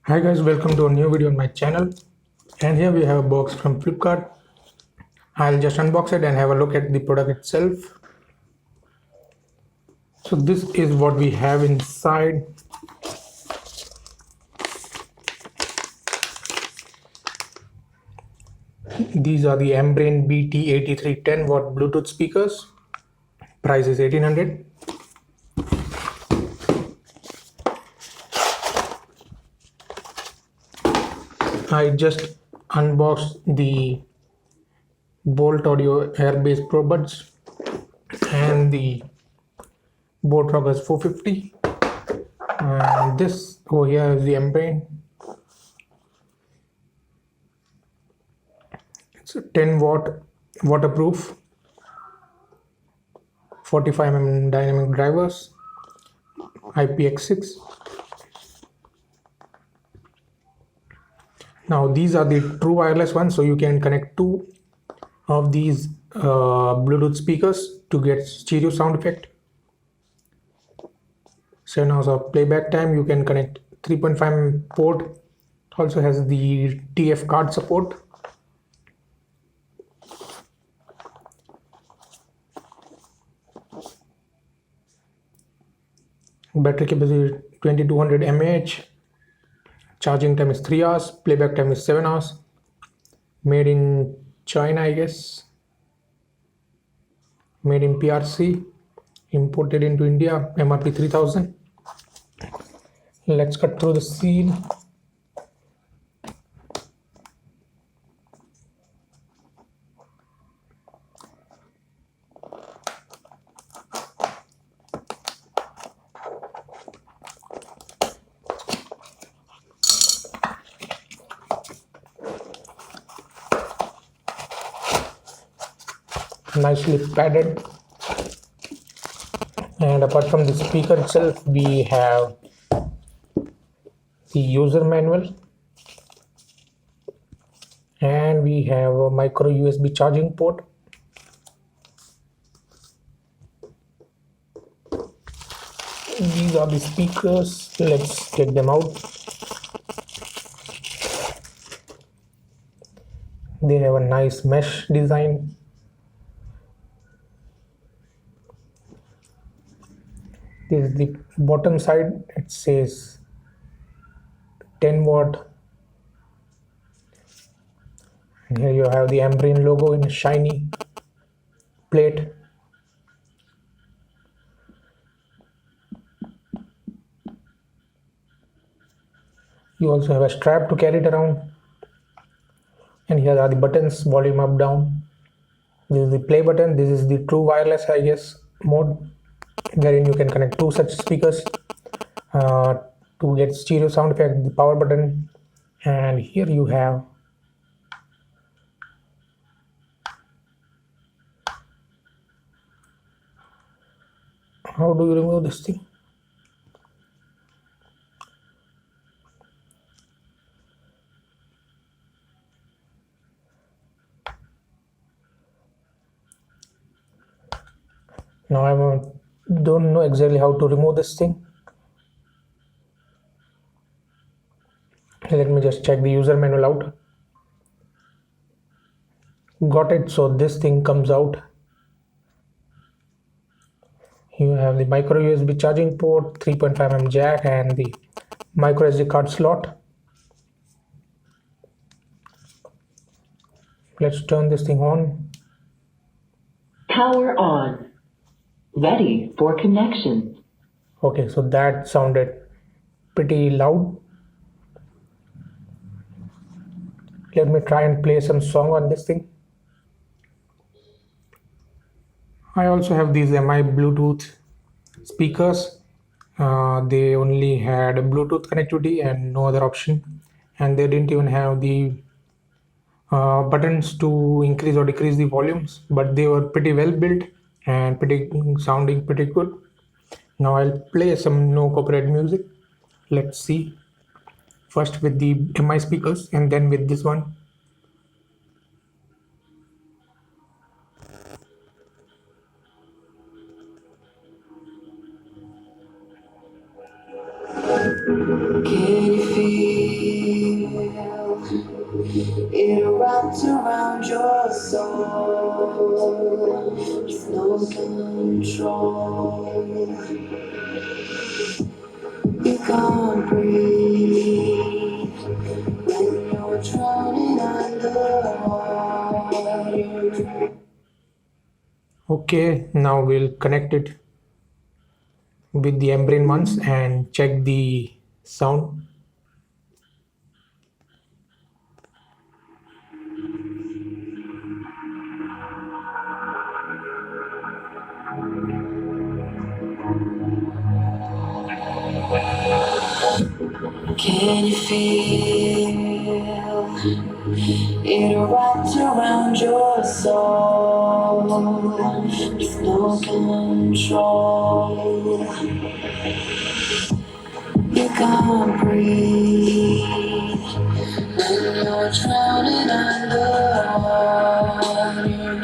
Hi guys, welcome to a new video on my channel. And here we have a box from Flipkart. I'll just unbox it and have a look at the product itself. So this is what we have inside. These are the Ambrane BT-83 10-watt Bluetooth speakers. Price is 1800. I just unboxed the Bolt Audio Airbase Pro Buds and the Bolt Rockers 450. And this over here is the Ambrane. It's a 10-watt waterproof, 45mm dynamic drivers, IPX6. Now these are the true wireless ones, so you can connect two of these Bluetooth speakers to get stereo sound effect. 7 hours of playback time. You can connect 3.5 port. It also has the TF card support. Battery capacity 2200 mAh. Charging time is 3 hours. Playback time is 7 hours. Made in China, I guess. Made in PRC. Imported into India. MRP 3000. Let's cut through the seal. Nicely padded. And apart from the speaker itself, we have the user manual, and we have a micro USB charging port. These are the speakers. Let's take them out. They have a nice mesh design. This is the bottom side. It says 10-watt. And here you have the Ambrane logo in a shiny plate. You also have a strap to carry it around. And here are the buttons: volume up, down. This is the play button. This is the true wireless, I guess, mode, wherein you can connect two such speakers to get stereo sound effect. The power button, and here you have how do you remove this thing. Now I don't know exactly how to remove this thing. Let me just check the user manual out. Got it. So this thing comes out. You have the micro USB charging port, 3.5mm jack, and the micro SD card slot. Let's turn this thing on. Power on. Ready for connection. Okay, so that sounded pretty loud. Let me try and play some song on this thing. I also have these MI Bluetooth speakers. They only had a Bluetooth connectivity and no other option, and they didn't even have the buttons to increase or decrease the volumes, but they were pretty well built and sounding pretty good. Now I'll play some no copyright music. Let's see. First with the MI speakers and then with this one. Can you feel feel it wrapped around your soul with no control. You can't breathe when you're drowning underwater. Okay, now we'll connect it with the Ambrane ones and check the sound. Can you feel it wrapped around your soul with no control? You can't breathe when you're drowning underwater.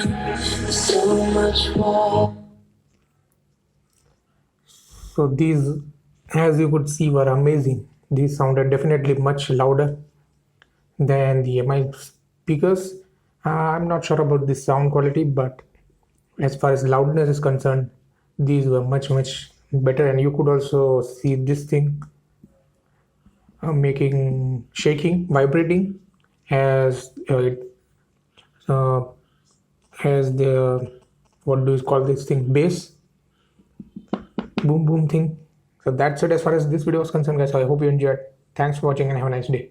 There's so much more. So these, as you could see, were amazing. These sounded definitely much louder than the MI speakers. I'm not sure about the sound quality, but as far as loudness is concerned, these were much better. And you could also see this thing making shaking, vibrating as it uh, as the, what do you call this thing, bass, boom boom thing. So that's it as far as this video is concerned, guys. So I hope you enjoyed. Thanks for watching and have a nice day.